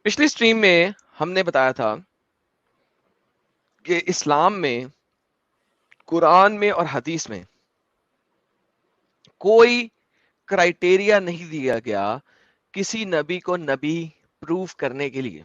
پچھلی سٹریم میں ہم نے بتایا تھا کہ اسلام میں، قرآن میں اور حدیث میں کوئی کرائٹیریا نہیں دیا گیا کسی نبی کو نبی پروف کرنے کے لیے.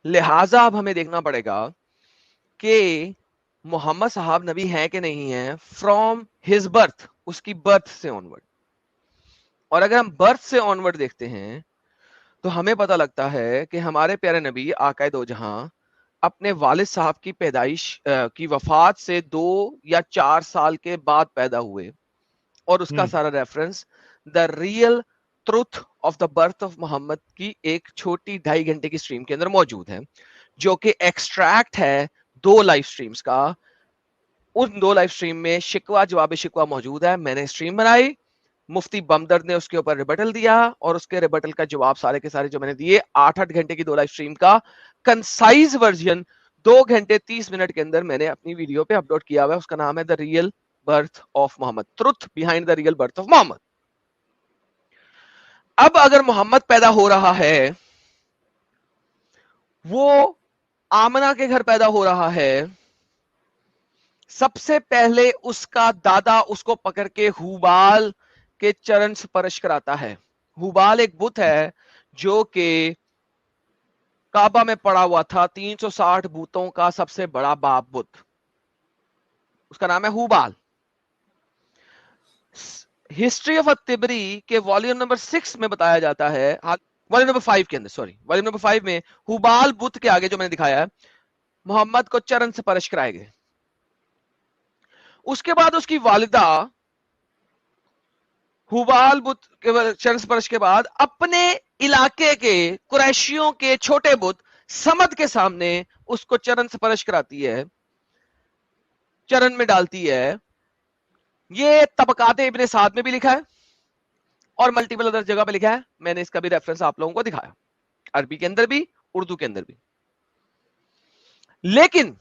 لہذا اب ہمیں دیکھنا پڑے گا کہ محمد صاحب نبی ہیں کہ نہیں ہیں فرام ہز برتھ، اس کی برتھ سے آنورڈ. اور اگر ہم برتھ سے آنورڈ دیکھتے ہیں تو ہمیں پتہ لگتا ہے کہ ہمارے پیارے نبی آقائے دو جہاں اپنے والد صاحب کی پیدائش کی وفات سے 2 یا 4 سال کے بعد پیدا ہوئے، اور اس کا سارا reference the real truth of the birth of Muhammad کی ایک چھوٹی 2.5 گھنٹے کی سٹریم کے اندر موجود ہے، جو کہ ایکسٹریکٹ ہے 2 لائف سٹریمز کا. ان 2 لائف سٹریم میں شکوہ جواب شکوہ موجود ہے. میں نے سٹریم بنائی، مفتی بمدرد نے اس کے اوپر ریبٹل دیا، اور اس کے ریبٹل کا جواب سارے کے سارے جو میں نے دیے 8 گھنٹے کی 2 لائف سٹریم کا کنسائز ورژن 2 گھنٹے 30 منٹ کے اندر میں نے اپنی ویڈیو پہ اپلوڈ کیا ہوا ہے. اس کا نام ہے the real birth of Muhammad, truth behind the real birth of Muhammad. اب اگر محمد پیدا ہو رہا ہے، وہ آمنہ کے گھر پیدا ہو رہا ہے، سب سے پہلے اس کا دادا اس کو پکڑ کے ہوبال کے چرن سپرش کراتا ہے. ہوبال ایک بت ہے جو کہ کعبہ میں پڑا ہوا تھا، 360 بتوں کا سب سے بڑا باپ بت، اس کا نام ہے ہوبال. ہسٹری آف التبری کے والیوم نمبر 6 میں بتایا جاتا ہے، والیوم نمبر 5 کے اندر، سوری والیوم نمبر 5 میں ہوبال بت کے آگے جو میں نے دکھایا ہے محمد کو چرن سپرش کرائے گئے. اس کے بعد اس کی والدہ ہوبال بت کے چرن سپرش کے بعد اپنے علاقے کے قریشیوں کے چھوٹے بت سمد کے سامنے اس کو چرن سپرش کراتی ہے، چرن میں ڈالتی ہے. یہ طبقات ابن سعد میں بھی لکھا ہے اور ملٹیپل ادر جگہ پہ لکھا ہے. میں نے اس کا بھی ریفرنس آپ لوگوں کو دکھایا، عربی کے اندر بھی اردو کے اندر بھی. لیکن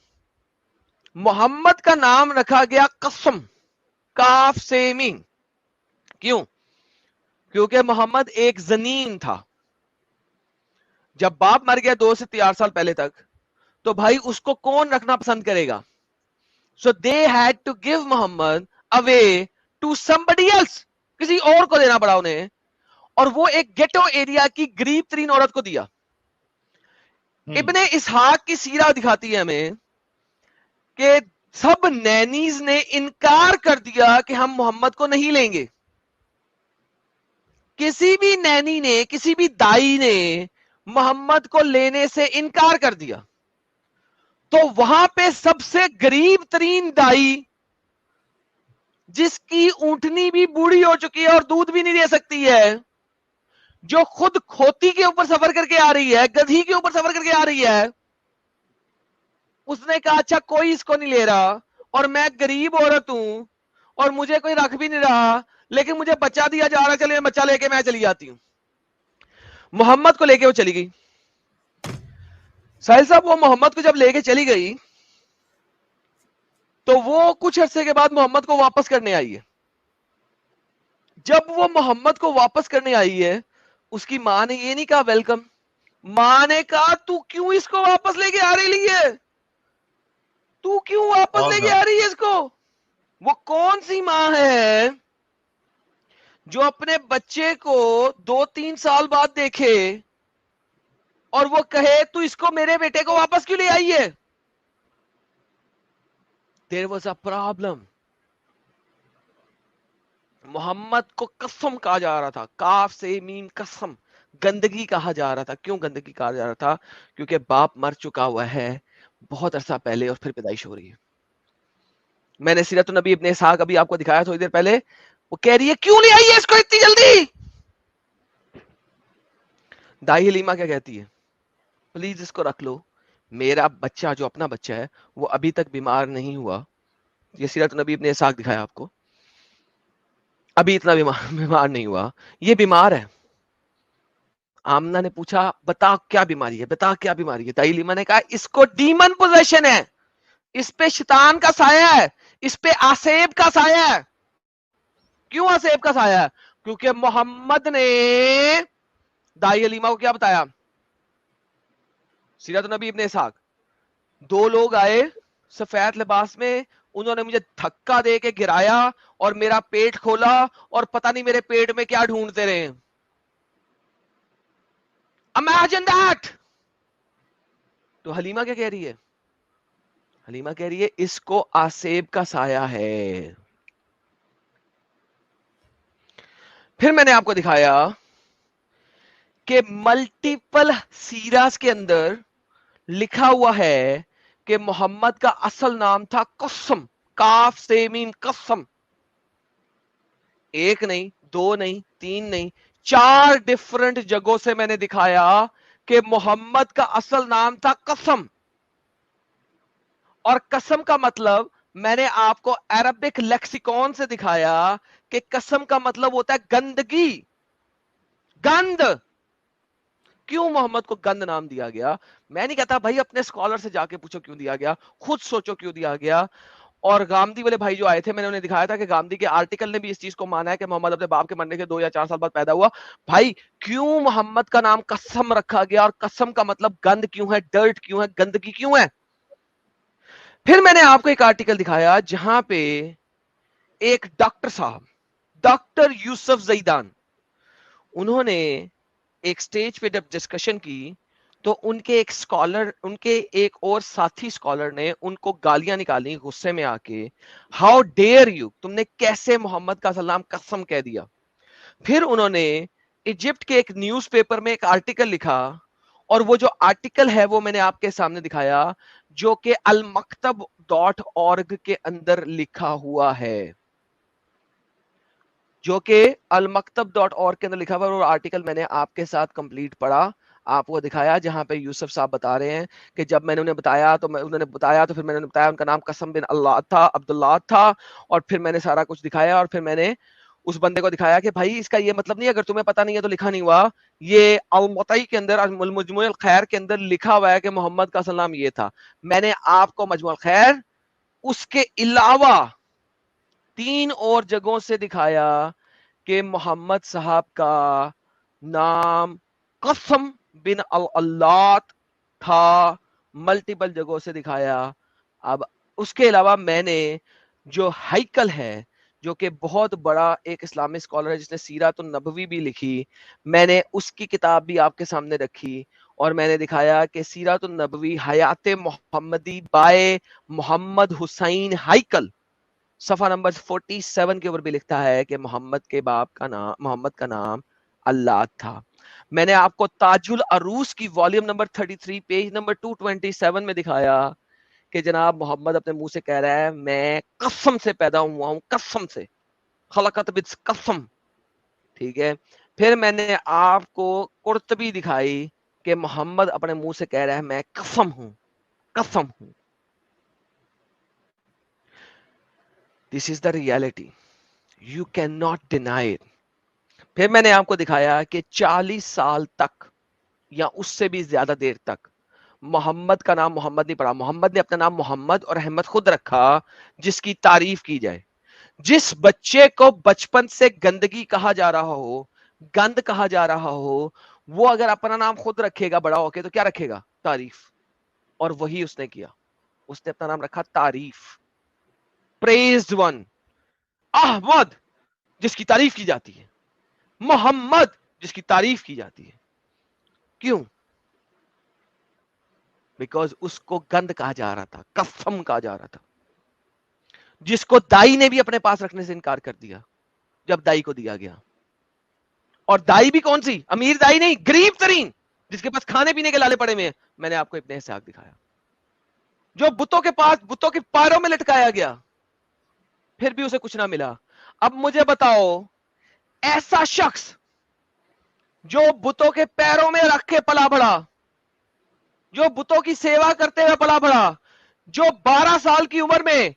محمد کا نام رکھا گیا قسم، کاف سے میم. کیوں؟ کیونکہ محمد ایک زنین تھا. جب باپ مر گیا 2 سے 4 سال پہلے تک، تو بھائی اس کو کون رکھنا پسند کرے گا؟ So they had to give Muhammad away to somebody else، کسی اور کو دینا پڑا انہیں، اور وہ ایک گیٹو ایریا کی غریب ترین عورت کو دیا. ابن اسحاق کی سیرہ دکھاتی ہے ہمیں کہ سب نینیز نے انکار کر دیا کہ ہم محمد کو نہیں لیں گے. کسی بھی نینی نے، کسی بھی دائی نے محمد کو لینے سے انکار کر دیا. تو وہاں پہ سب سے غریب ترین دائی، جس کی اونٹنی بھی بوڑھی ہو چکی ہے اور دودھ بھی نہیں دے سکتی ہے، جو خود کھوتی کے اوپر سفر کر کے آ رہی ہے، گدھی کے اوپر سفر کر کے آ رہی ہے، اس نے کہا اچھا کوئی اس کو نہیں لے رہا، اور میں غریب عورت ہوں اور مجھے کوئی رکھ بھی نہیں رہا، لیکن مجھے بچہ دیا جا رہا، چلے میں بچہ لے کے میں چلی جاتی ہوں. محمد کو لے کے وہ چلی گئی. ساحل صاحب وہ محمد کو جب لے کے چلی گئی تو وہ کچھ عرصے کے بعد محمد کو واپس کرنے آئی ہے. جب وہ محمد کو واپس کرنے آئی ہے، اس کی ماں نے یہ نہیں کہا ویلکم. ماں نے کہا تو کیوں اس کو واپس لے کے آ رہی ہے، تو کیوں واپس لے کے آ رہی ہے اس کو؟ وہ کون سی ماں ہے جو اپنے بچے کو 2-3 سال بعد دیکھے اور وہ کہے تو اس کو میرے بیٹے کو واپس کیوں لے آئی ہے؟ There was a problem. محمد کو قسم کہا جا رہا تھا، کاف سے میم قسم، گندگی کہا جا رہا تھا. کیوں گندگی کہا جا رہا تھا؟ کیونکہ باپ مر چکا ہوا ہے بہت عرصہ پہلے اور پھر پیدائش ہو رہی ہے. میں نے سیرت النبی ابن اسحاق ابھی آپ کو دکھایا تھوڑی دیر پہلے. وہ کہہ رہی ہے کیوں نہیں آئی ہے اس کو اتنی جلدی؟ دائی حلیمہ کیا کہتی ہے؟ پلیز اس کو رکھ لو، میرا بچہ جو اپنا بچہ ہے وہ ابھی تک بیمار نہیں ہوا. یہ سیرت النبی ابن اسحاق دکھایا آپ کو، ابھی اتنا بیمار نہیں ہوا، یہ بیمار ہے. آمنہ نے پوچھا بتا کیا بیماری ہے، بتا کیا بیماری ہے. دائی حلیمہ نے کہا اس کو ڈیمن پوزیشن ہے، اس پہ شیطان کا سایہ ہے، اس پہ آسیب کا سایہ ہے. کیوں آسیب کا سایہ ہے؟ کیونکہ محمد نے دائی حلیمہ کو کیا بتایا؟ سیرت النبی ابن اسحاق. 2 لوگ آئے سفید لباس میں, انہوں نے مجھے دھکا دے کے گرایا اور میرا پیٹ کھولا اور پتہ نہیں میرے پیٹ میں کیا ڈھونڈتے رہے. Imagine that. تو حلیمہ کیا کہہ رہی ہے؟ حلیمہ کہہ رہی ہے اس کو آسیب کا سایہ ہے. پھر میں نے آپ کو دکھایا کہ ملٹیپل سیراز کے اندر لکھا ہوا ہے کہ محمد کا اصل نام تھا قسم, کاف سے میم قسم. 1 نہیں, 2 نہیں, 3 نہیں, 4 ڈفرنٹ جگہوں سے میں نے دکھایا کہ محمد کا اصل نام تھا قسم. اور قسم کا مطلب میں نے آپ کو عربک لیکسیکون سے دکھایا کہ قسم کا مطلب ہوتا ہے گندگی, گند. کیوں محمد کو گند نام دیا گیا؟ میں نہیں کہتا بھائی اپنے اسکالر سے جا کے پوچھو کیوں دیا گیا, خود سوچو کیوں دیا گیا. اور گاندھی والے بھائی جو آئے تھے, میں نے انہیں دکھایا تھا کہ گاندھی کے آرٹیکل نے بھی اس چیز کو مانا ہے کہ محمد اپنے باپ کے مرنے کے 2 یا 4 سال بعد پیدا ہوا. بھائی کیوں محمد کا نام قسم رکھا گیا, اور قسم کا مطلب گند کیوں ہے, ڈرٹ کیوں ہے, گندگی کیوں ہے؟ پھر میں نے آپ کو ایک آرٹیکل دکھایا جہاں پہ ایک ڈاکٹر صاحب, ڈاکٹر یوسف زیدان, انہوں نے ایک سٹیج پہ جب ڈسکشن کی تو ان کے ایک سکالر, ان کے ایک اور ساتھی سکالر نے ان کو گالیاں نکالی غصے میں آ کے, ہاؤ ڈیئر یو, تم نے کیسے محمد کا اصل نام قسم کہہ دیا. پھر انہوں نے ایجپٹ کے ایک نیوز پیپر میں ایک آرٹیکل لکھا, اور وہ جو آرٹیکل ہے وہ میں نے آپ کے سامنے دکھایا, جو کہ almaktab.org کے اندر لکھا ہوا ہے, جو کہ almaktab.org کے اندر لکھا ہوا ہے. اور آرٹیکل میں نے آپ کے ساتھ کمپلیٹ پڑھا, آپ کو دکھایا, جہاں پہ یوسف صاحب بتا رہے ہیں کہ جب میں نے انہیں بتایا تو انہوں نے بتایا, تو پھر میں نے بتایا ان کا نام قسم بن اللہ تھا, عبداللہ تھا. اور پھر میں نے سارا کچھ دکھایا, اور پھر میں نے اس بندے کو دکھایا کہ بھائی اس کا یہ مطلب نہیں, اگر تمہیں پتہ نہیں ہے تو لکھا نہیں ہوا. یہ المطئی کے اندر, المجموع الخیر کے اندر لکھا ہوا ہے کہ محمد کا اصل نام یہ تھا. میں نے آپ کو مجموع الخیر اس کے علاوہ 3 اور جگہوں سے دکھایا کہ محمد صاحب کا نام قسم بن اللہ تھا, ملٹیپل جگہوں سے دکھایا. اب اس کے علاوہ میں نے جو ہائیکل ہے, جو کہ بہت بڑا ایک اسلامی اسکالر ہے جس نے سیرت النبوی بھی لکھی, میں نے اس کی کتاب بھی آپ کے سامنے رکھی, اور میں نے دکھایا کہ سیرت النبوی حیات محمدی بائے محمد حسین ہائیکل, صفحہ نمبر 47 کے اوپر بھی لکھتا ہے کہ محمد کے باپ کا نام, محمد کا نام اللہ تھا. میں نے آپ کو تاج العروس کی والیوم نمبر 33 پیج نمبر 227 میں دکھایا کہ جناب محمد اپنے منہ سے کہہ رہا ہے میں قسم سے پیدا ہوا ہوں, قسم سے, خلقت قسم. ٹھیک ہے. پھر میں نے آپ کو قرطبی دکھائی کہ محمد اپنے منہ سے کہہ رہا ہے میں قسم ہوں, قسم ہوں. This is the reality. You cannot deny it. پھر میں نے آپ کو دکھایا کہ 40 سال تک یا اس سے بھی زیادہ دیر تک محمد کا نام محمد نہیں پڑا. محمد نے اپنا نام محمد اور احمد خود رکھا جس کی تعریف کی جائے. جس بچے کو بچپن سے گندگی کہا جا رہا ہو, گند کہا جا رہا ہو, وہ اگر اپنا نام خود رکھے گا بڑا ہو کے تو کیا رکھے گا؟ تعریف. اور وہی اس نے کیا, اس نے اپنا نام رکھا تعریف, praised one. احمد جس کی تعریف کی جاتی ہے, محمد جس کی تعریف کی جاتی ہے. کیوں؟ بیکاز اس کو گند کہا جا رہا تھا, قسم کہا جا رہا تھا, جس کو دائی نے بھی اپنے پاس رکھنے سے انکار کر دیا جب دائی کو دیا گیا. اور دائی بھی کون سی؟ امیر دائی نہیں, غریب ترین, جس کے پاس کھانے پینے کے لالے پڑے ہوئے ہیں. میں نے آپ کو ابن اسحاق دکھایا جو بتوں کے پاس, بتوں کے پیروں میں لٹکایا گیا, پھر بھی اسے کچھ نہ ملا. اب مجھے بتاؤ ایسا شخص جو بتوں کے پیروں میں رکھ کے پلا بڑھا, جو بتوں کی سیوا کرتے ہوئے پلا بڑھا, جو 12 سال کی عمر میں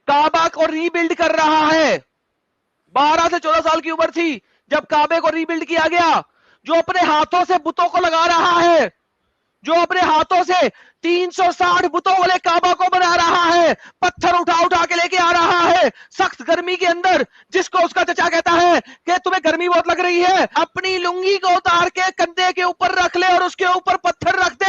کعبہ کو ری بلڈ کر رہا ہے, 12 سے 14 سال کی عمر تھی جب کعبے کو ری بلڈ کیا گیا, جو اپنے ہاتھوں سے بتوں کو لگا رہا ہے, جو اپنے ہاتھوں سے 360 بتوں والے کعبہ کو بنا رہا ہے, پتھر اٹھا اٹھا کے لے کے آ رہا ہے سخت گرمی کے اندر, جس کو اس کا چچا کہتا ہے کہ تمہیں گرمی بہت لگ رہی ہے, اپنی لنگی کو اتار کے کندھے کے اوپر رکھ لے اور اس کے اوپر پتھر رکھ دے,